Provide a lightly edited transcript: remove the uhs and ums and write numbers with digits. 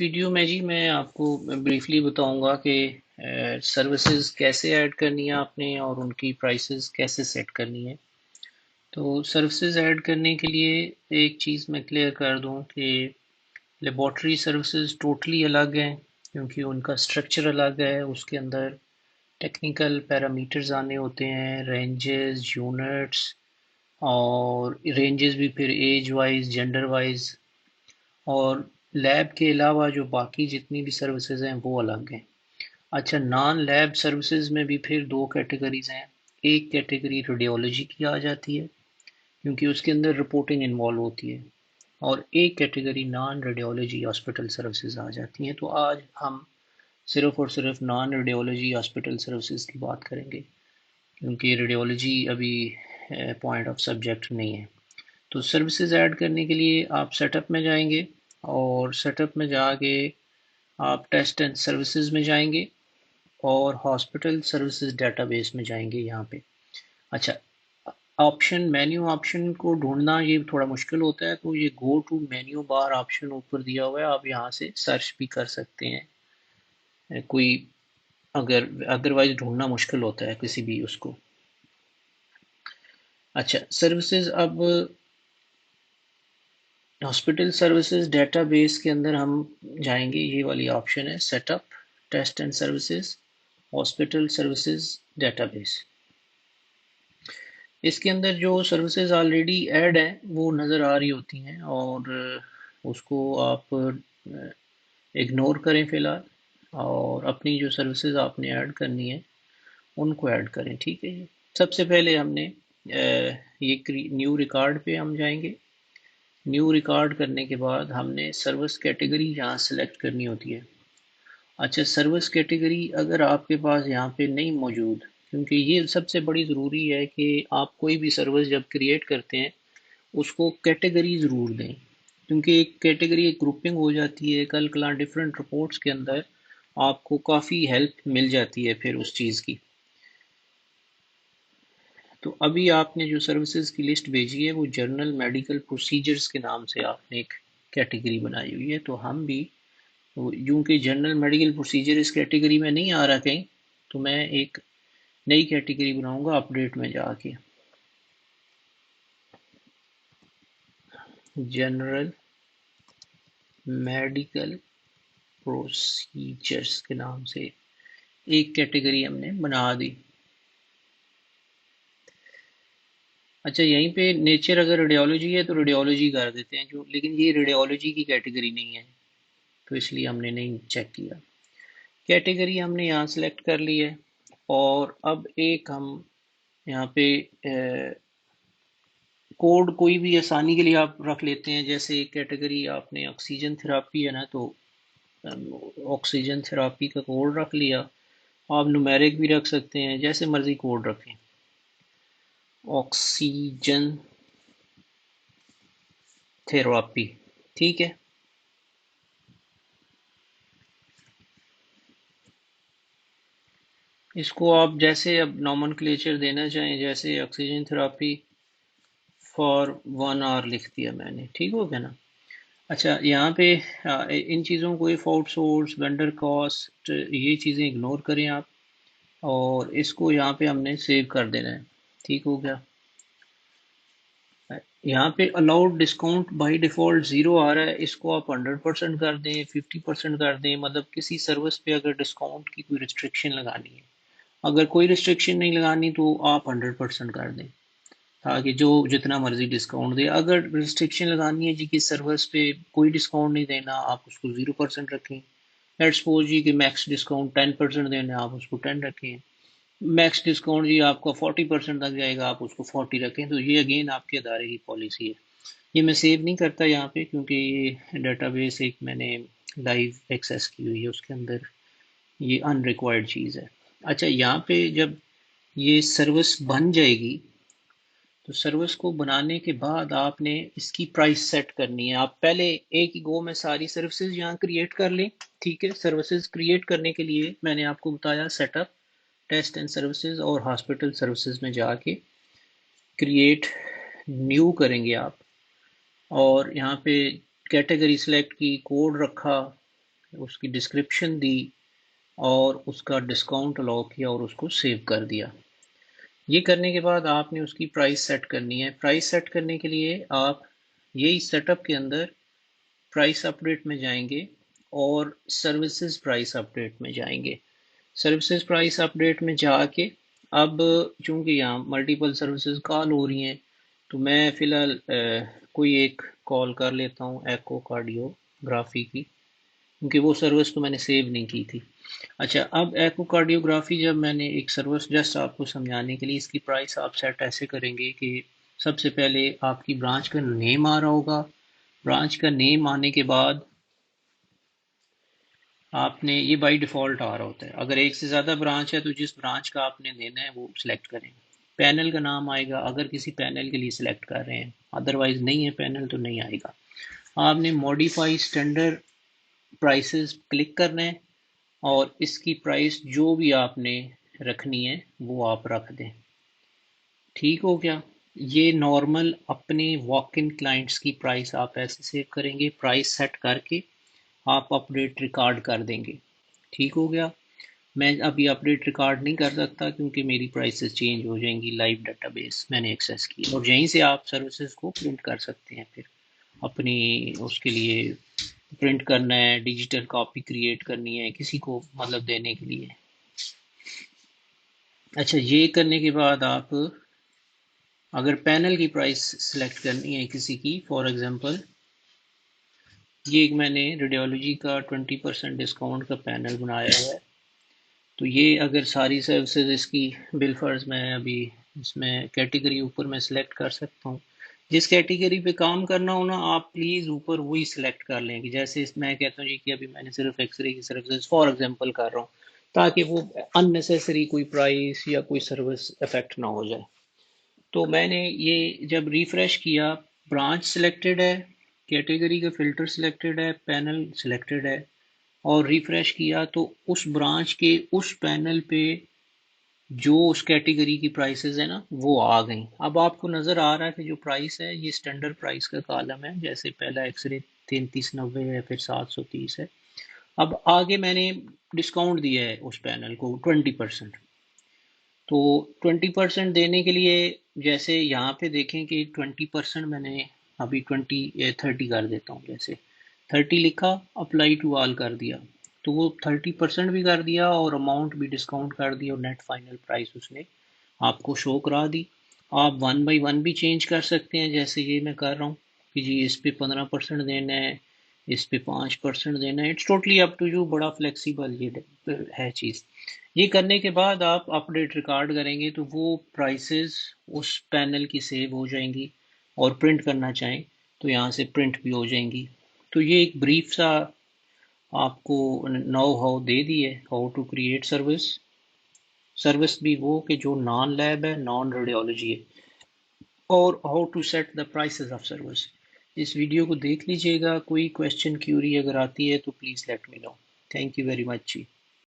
Video में जी मैं आपको ब्रीफली बताऊंगा कि सर्विसेज कैसे ऐड करनी है आपने और उनकी प्राइसेस कैसे सेट करनी है। तो सर्विसेज ऐड करने के लिए एक चीज़ मैं क्लियर कर दूं कि लेबॉर्ट्री सर्विसेज टोटली अलग हैं, क्योंकि उनका स्ट्रक्चर अलग है। उसके अंदर टेक्निकल पैरामीटर्स आने होते हैं, रेंजेस, यूनिट्स, और रेंजेस भी फिर एज वाइज, जेंडर वाइज। और लैब के अलावा जो बाकी जितनी भी सर्विसेज हैं वो अलग हैं। अच्छा, नॉन लैब सर्विसेज में भी फिर दो कैटेगरीज हैं। एक कैटेगरी रेडियोलॉजी की आ जाती है, क्योंकि उसके अंदर रिपोर्टिंग इन्वॉल्व होती है। और एक category non radiology hospital services आ जाती हैं। तो आज हम सिर्फ और सिर्फ नॉन रेडियोलॉजी हॉस्पिटल सर्विसेज की बात करेंगे, क्योंकि रेडियोलॉजी अभी पॉइंट ऑफ सब्जेक्ट नहीं है। तो सर्विसेज ऐड करने के लिए आप सेटअप में जाएंगे, और सेटअप में जाके आप टेस्ट एंड सर्विसेज में जाएंगे और हॉस्पिटल सर्विसेज डेटाबेस में जाएंगे यहाँ पे। अच्छा, ऑप्शन मेन्यू ऑप्शन को ढूंढना ये थोड़ा मुश्किल होता है, तो ये go to menu bar option ऊपर दिया हुआ है, आप यहाँ से सर्च भी कर सकते हैं। कोई अगर अदरवाइज ढूंढना मुश्किल होता है किसी भी उसको। अच्छा, सर्विसेज अब हॉस्पिटल सर्विसेज डेटाबेस के अंदर हम जाएंगे। ये वाली ऑप्शन है setup test and services hospital services database. इसके अंदर जो सर्विसेज ऑलरेडी ऐड हैं वो नज़र आ रही होती हैं, और उसको आप इग्नोर करें फ़िलहाल, और अपनी जो सर्विसेज आपने ऐड करनी है उनको ऐड करें। ठीक है जी। सबसे पहले हमने ये न्यू रिकॉर्ड पे हम जाएंगे। न्यू रिकॉर्ड करने के बाद हमने सर्विस कैटेगरी यहाँ सेलेक्ट करनी होती है। अच्छा, सर्विस कैटेगरी अगर आपके पास यहाँ पे नहीं मौजूद, क्योंकि ये सबसे बड़ी ज़रूरी है कि आप कोई भी सर्विस जब क्रिएट करते हैं उसको कैटेगरी ज़रूर दें, क्योंकि एक कैटेगरी एक ग्रुपिंग हो जाती है। कल कला डिफरेंट रिपोर्ट्स के अंदर आपको काफ़ी हेल्प मिल जाती है फिर उस चीज़ की। तो अभी आपने जो सर्विसेज की लिस्ट भेजी है वो जर्नल मेडिकल प्रोसीजर्स के नाम से आपने एक कैटेगरी बनाई हुई है। तो हम भी, तो यूं कि जनरल मेडिकल प्रोसीजर इस कैटेगरी में नहीं आ रहा कहीं, तो मैं एक नई कैटेगरी बनाऊंगा अपडेट में जाके, जनरल मेडिकल प्रोसीजर्स के नाम से एक कैटेगरी हमने बना दी। अच्छा, यहीं पे नेचर अगर रेडियोलॉजी है तो रेडियोलॉजी कर देते हैं जो, लेकिन ये रेडियोलॉजी की कैटेगरी नहीं है, तो इसलिए हमने नहीं चेक किया। कैटेगरी हमने यहाँ सेलेक्ट कर ली है। और अब एक हम यहाँ पे कोड कोई भी आसानी के लिए आप रख लेते हैं। जैसे कैटेगरी आपने ऑक्सीजन थेरापी है ना, तो ऑक्सीजन थेरापी का कोड रख लिया। आप न्यूमेरिक भी रख सकते हैं, जैसे मर्जी कोड रखें। ऑक्सीजन थेरापी, ठीक है। इसको आप जैसे अब नॉमनक्लेचर देना चाहें, जैसे ऑक्सीजन थेरापी फॉर 1 आवर लिख दिया मैंने, ठीक हो गया ना। अच्छा, यहाँ पे इन चीज़ों को, फॉल्ट सोर्स, वेंडर कॉस्ट, ये चीज़ें इग्नोर करें आप, और इसको यहाँ पे हमने सेव कर देना है। ठीक हो गया। यहाँ पे allowed discount by default zero आ रहा है, इसको आप 100% कर दें, 50% कर दें। मतलब किसी सर्विस पे अगर डिस्काउंट की कोई रिस्ट्रिक्शन लगानी है, अगर कोई रिस्ट्रिक्शन नहीं लगानी तो आप 100% कर दें, ताकि जो जितना मर्जी डिस्काउंट दे। अगर रिस्ट्रिक्शन लगानी है जी कि सर्विस पे कोई डिस्काउंट नहीं देना, आप उसको 0% रखें। लेट्स सपोज जी कि मैक्स डिस्काउंट 10% देना, आप उसको 10 रखें। मैक्स डिस्काउंट जी आपका 40% तक जाएगा, आप उसको 40 रखें। तो ये अगेन आपके अदारे की पॉलिसी है। ये मैं सेव नहीं करता यहाँ पे, क्योंकि ये डेटाबेस एक मैंने लाइव एक्सेस की हुई है, उसके अंदर ये अनरिक्वायर्ड चीज़ है। अच्छा, यहाँ पे जब ये सर्विस बन जाएगी, तो सर्विस को बनाने के बाद आपने इसकी प्राइस सेट करनी है। आप पहले एक ही गो में सारी सर्विसेज यहाँ क्रिएट कर लें। ठीक है, सर्विसेज क्रिएट करने के लिए मैंने आपको बताया सेटअप टेस्ट एंड सर्विसेज और हॉस्पिटल सर्विसेज में जाके क्रिएट न्यू करेंगे आप, और यहाँ पे कैटेगरी सिलेक्ट की, कोड रखा, उसकी डिस्क्रिप्शन दी और उसका डिस्काउंट अलाउ किया और उसको सेव कर दिया। ये करने के बाद आपने उसकी प्राइस सेट करनी है। प्राइस सेट करने के लिए आप यही सेटअप के अंदर प्राइस अपडेट में जाएंगे और सर्विसेज प्राइस अपडेट में जाएंगे। सर्विसेज प्राइस अपडेट में जाके अब चूंकि यहाँ मल्टीपल सर्विसेज कॉल हो रही हैं तो मैं फ़िलहाल कोई एक कॉल कर लेता हूँ एकोकार्डियोग्राफी की, क्योंकि वो सर्विस तो मैंने सेव नहीं की थी। अच्छा, अब एकोकार्डियोग्राफी जब मैंने एक सर्विस, जस्ट आपको समझाने के लिए, इसकी प्राइस आप सेट ऐसे करेंगे कि सबसे पहले आपकी ब्रांच का नेम आ रहा होगा। ब्रांच का नेम आने के बाद आपने ये बाय डिफ़ॉल्ट आ रहा होता है। अगर एक से ज़्यादा ब्रांच है तो जिस ब्रांच का आपने देना है वो सिलेक्ट करें। पैनल का नाम आएगा अगर किसी पैनल के लिए सिलेक्ट कर रहे हैं, अदरवाइज नहीं है पैनल तो नहीं आएगा। आपने मॉडिफाई स्टैंडर्ड प्राइसेस क्लिक करना है और इसकी प्राइस जो भी आपने रखनी है वो आप रख दें। ठीक हो गया। ये नॉर्मल अपने वॉक इन क्लाइंट्स की प्राइस आप ऐसे सेव करेंगे, प्राइस सेट करके आप अपडेट रिकॉर्ड कर देंगे। ठीक हो गया। मैं अभी अपडेट रिकॉर्ड नहीं कर सकता क्योंकि मेरी प्राइसेस चेंज हो जाएंगी, लाइव डेटाबेस मैंने एक्सेस किया, और यहीं से आप सर्विसेज को प्रिंट कर सकते हैं। फिर अपनी उसके लिए प्रिंट करना है, डिजिटल कॉपी क्रिएट करनी है किसी को मतलब देने के लिए। अच्छा, ये करने के बाद आप अगर पैनल की प्राइस सेलेक्ट करनी है किसी की, फॉर एग्जांपल ये एक मैंने रेडियोलॉजी का 20% डिस्काउंट का पैनल बनाया हुआ है। तो ये अगर सारी सर्विसेज इसकी बिल फर्ज मैं अभी इसमें कैटेगरी ऊपर मैं सिलेक्ट कर सकता हूँ। जिस कैटेगरी पे काम करना हो ना, आप प्लीज़ ऊपर वही सिलेक्ट कर लें। कि जैसे मैं कहता हूँ जी कि अभी मैंने सिर्फ एक्सरे की सर्विसेज फॉर एग्जांपल कर रहा हूँ, ताकि वो अननेसेसरी कोई प्राइस या कोई सर्विस इफेक्ट ना हो जाए। तो मैंने ये जब रिफ्रेश किया, ब्रांच सिलेक्टेड है, कैटेगरी का फ़िल्टर सिलेक्टेड है, पैनल सिलेक्टेड है, और रिफ्रेश किया तो उस ब्रांच के उस पैनल पे जो उस कैटेगरी की प्राइसेस है ना वो आ गई। अब आपको नज़र आ रहा है कि जो प्राइस है ये स्टैंडर्ड प्राइस का कॉलम है। जैसे पहला एक्सरे 3390 है, फिर 730 है। अब आगे मैंने डिस्काउंट दिया है उस पैनल को 20%। तो 20% देने के लिए जैसे यहाँ पे देखें कि 20% मैंने अभी 30 कर देता हूँ। जैसे 30 लिखा, अप्लाई टू ऑल कर दिया, तो वो 30% भी कर दिया और अमाउंट भी डिस्काउंट कर दिया और नेट फाइनल प्राइस उसने आपको शो करा दी। आप 1 बाई 1 भी चेंज कर सकते हैं, जैसे ये मैं कर रहा हूँ कि जी इस पे 15% देना है, इस पे 5% देना है। It's totally up to you, बड़ा फ्लेक्सिबल ये है चीज़। ये करने के बाद आप अपडेट रिकॉर्ड करेंगे तो वो प्राइसेस उस पैनल की सेव हो जाएंगी, और प्रिंट करना चाहें तो यहाँ से प्रिंट भी हो जाएंगी। तो ये एक ब्रीफ सा आपको नो हाउ दे दिए, how to create service. Service भी वो कि जो नॉन लैब है, नॉन रेडियोलॉजी है, और how to set the prices of service. इस वीडियो को देख लीजिएगा, कोई क्वेश्चन क्यूरी अगर आती है तो please let me know. Thank you very much ji.